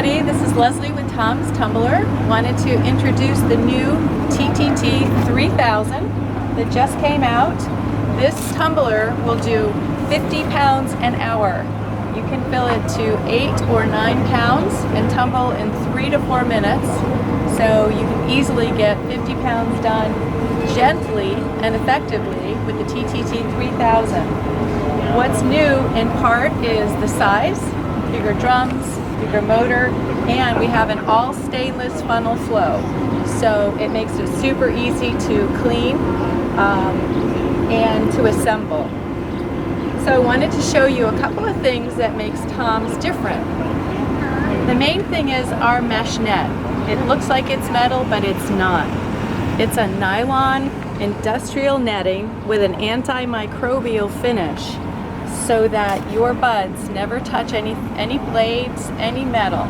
everybody, this is Leslie with Tom's Tumbler. Wanted to introduce the new TTT3000 that just came out. This tumbler will do 50 pounds an hour. You can fill it to 8 or 9 pounds and tumble in 3 to 4 minutes. So you can easily get 50 pounds done gently and effectively with the TTT3000. What's new in part is the size, bigger drums, bigger motor, and we have an all stainless funnel flow. So it makes it super easy to clean and to assemble. So I wanted to show you a couple of things that makes Tom's different. The main thing is our mesh net. It looks like it's metal, but it's not. It's a nylon industrial netting with an antimicrobial finish so that your buds never touch any blades, any metal.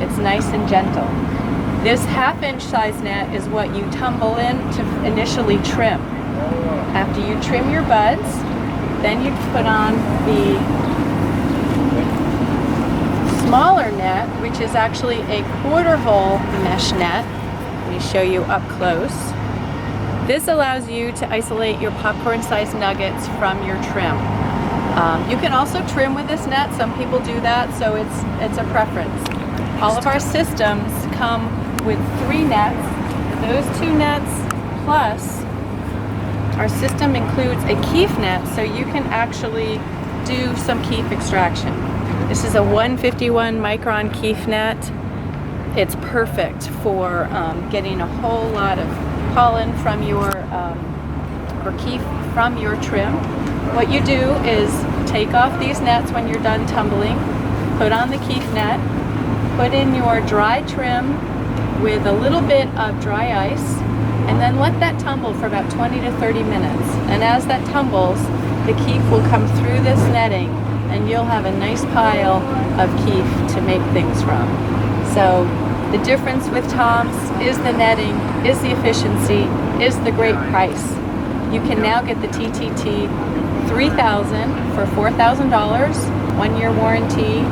It's nice and gentle. This 1/2-inch size net is what you tumble in to initially trim. After you trim your buds, then you put on the smaller net, which is actually a 1/4 hole mesh net. Let me show you up close. This allows you to isolate your popcorn-sized nuggets from your trim. You can also trim with this net. Some people do that, so it's a preference. All of our systems come with 3 nets. Those 2 nets plus our system includes a keef net, so you can actually do some keef extraction. This is a 151 micron keef net. It's perfect for getting a whole lot of pollen from your or keef from your trim. What you do is take off these nets when you're done tumbling, put on the keef net, put in your dry trim with a little bit of dry ice, and then let that tumble for about 20 to 30 minutes. And as that tumbles, the keef will come through this netting and you'll have a nice pile of keef to make things from. So the difference with Tom's is the netting, is the efficiency, is the great price. You can now get the TTT3000 for $4,000, 1-year warranty.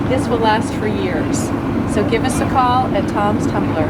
This will last for years. So give us a call at Tom's Tumbler.